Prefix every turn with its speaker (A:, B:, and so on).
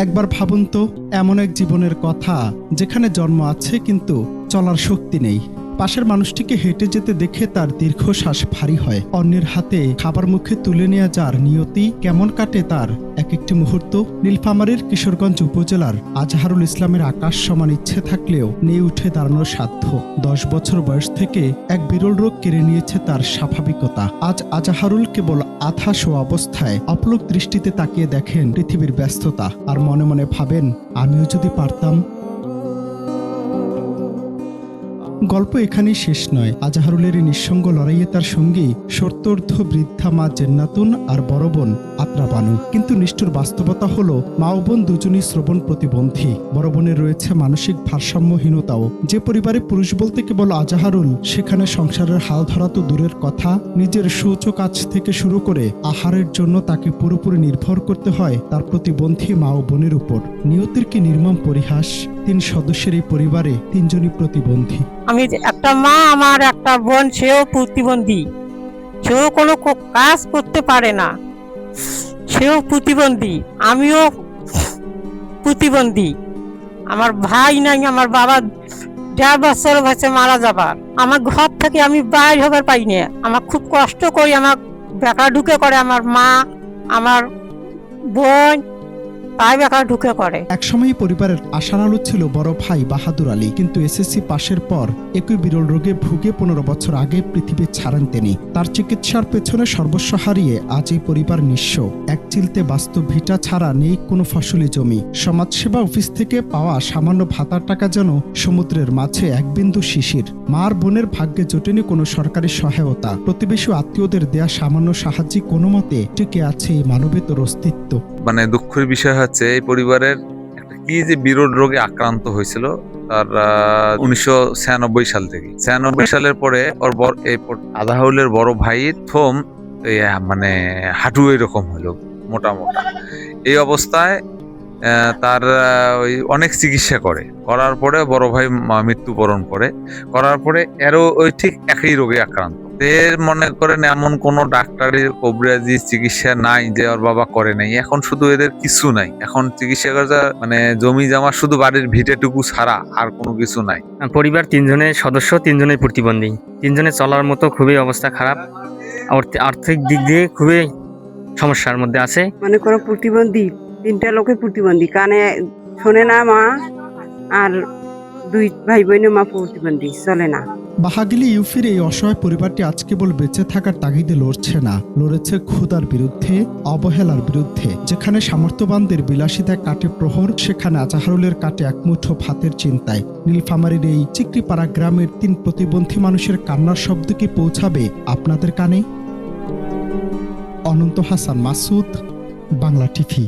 A: একবার ভাবুন তো, এমন এক জীবনের কথা যেখানে জন্ম আছে কিন্তু চলার শক্তি নেই। পাশের মানুষটিকে হেঁটে যেতে দেখে তার দীর্ঘশ্বাস ভারী হয়। অন্যের হাতে খাবার মুখে তুলে নেওয়া যার নিয়তি কেমন কাটে তার এক একটি মুহূর্ত। নীলফামারীর কিশোরগঞ্জ উপজেলার আজহারুল ইসলামের আকাশ সমান ইচ্ছে থাকলেও নেই উঠে দাঁড়ানোর সাধ্য। 10 বছর বয়স থেকে এক বিরল রোগ কেড়ে নিয়েছে তার স্বাভাবিকতা। আজ আজহারুল কেবল আধা শোয়া অবস্থায় অপলক দৃষ্টিতে তাকিয়ে দেখেন পৃথিবীর ব্যস্ততা, আর মনে মনে ভাবেন, আমিও যদি পারতাম। গল্প এখানেই শেষ নয়। আজহারুলের এই নিঃসঙ্গ লড়াইয়ে তার সঙ্গী সত্তর্ধ বৃদ্ধা মা জেন্নাতুন আর বড় বোন আত্রা বানু। কিন্তু নিষ্ঠুর বাস্তবতা হলো, মা ও বোন দুজনই শ্রবণ প্রতিবন্ধী। বড় বোনের রয়েছে মানসিক ভারসাম্যহীনতাও। যে পরিবারে পুরুষ বলতে কেবল আজহারুল, সেখানে সংসারের হাল ধরা তো দূরের কথা, নিজের শৌচ কাজ থেকে শুরু করে আহারের জন্য তাকে পুরোপুরি নির্ভর করতে হয় তার প্রতিবন্ধী মা ও বোনের উপর। নিয়তির কি নির্মম পরিহাস! 3 সদস্যের এই পরিবারে 3 জনই প্রতিবন্ধী।
B: আমি একটা মা, আমার একটা বোন, সেও প্রতিবন্ধী, সেও কোনো কাজ করতে পারে না, সেও প্রতিবন্ধী, আমিও প্রতিবন্ধী। আমার ভাই নাই, আমার বাবা 1.5 বছর হয়েছে মারা যাবার। আমার ঘর থেকে আমি বাইর হবার পাই না। আমার খুব কষ্ট করি, আমার বেকা ঢুকে করে আমার মা, আমার বোন, তাই বেকা ঢুকে করে।
A: একসময় পরিবারের আশার আলো ছিল বড় ভাই বাহাদুর আলী, কিন্তু এসএসসি পাশের পর একই বিরল রোগে ভুগে 15 বছর আগে পৃথিবী ছাড়েন তিনি। তার চিকিৎসার পেছনে সর্বস্ব হারিয়ে আজ এই পরিবার নিঃস্ব। এক চিলতে বাস্তব ভিটা ছাড়া নেই কোনো ফসলি জমি। সমাজসেবা অফিস থেকে পাওয়া সামান্য ভাতার টাকা যেন সমুদ্রের মাঝে এক বিন্দু শিশির। মার বোনের ভাগ্যে জোটেনি কোনো সরকারি সহায়তা। প্রতিবেশী আত্মীয়দের দেয়া সামান্য সাহায্যে কোনো মতে টিকে আছে এই মানবেতর অস্তিত্ব।
C: মানে দুঃখের বিষয় হচ্ছে, এই পরিবারের একটা কি যে বিরল রোগে আক্রান্ত হয়েছিল তার 1996 সাল থেকে। 96 সালের পরে ওর আজহারুলের বড় ভাই থম মানে হাঁটু এরকম হলো, মোটা মোটা। এই অবস্থায় তার ওই অনেক চিকিৎসা করার পরে বড় ভাই মৃত্যুবরণ করার পরে এরও ওই ঠিক একই রোগে আক্রান্ত। এর মনে করেন এমন কোন ডাক্তারের কবিরাজি চিকিৎসা নাই যে ওর বাবা করে নাই। এখন শুধু এদের কিছু নাই, এখন চিকিৎসা করে মানে জমি জমা শুধু বাড়ির ভিটেটুকু ছাড়া আর কোনো কিছু নাই।
D: পরিবার 3 জনের সদস্য, 3 জনের প্রতিবন্ধী। 3 জনের চলার মতো খুবই অবস্থা খারাপ, আর্থিক দিক দিয়ে খুবই সমস্যার মধ্যে আছে।
E: মনে করো প্রতিবন্ধী, 3টা লোকে প্রতিবন্ধী, কানে শোনে না মা, আর 2 ভাই বোনের মা প্রতিবন্ধী, চলে না।
A: বাহাগিলি ইউপির এই অসহায় পরিবারটি আজ কেবল বেঁচে থাকার তাগিদে লড়ছে না, লড়েছে ক্ষুধার বিরুদ্ধে, অবহেলার বিরুদ্ধে। যেখানে সামর্থ্যবানদের বিলাসিতায় কাটে প্রহর, সেখানে আজহারুলের কাটে একমুঠো ভাতের চিন্তায়। নীলফামারীর এই চিকরিপাড়া গ্রামের 3 প্রতিবন্ধী মানুষের কান্নার শব্দ কি পৌঁছাবে আপনাদের কানে? অনন্ত হাসান মাসুদ, বাংলা টিভি।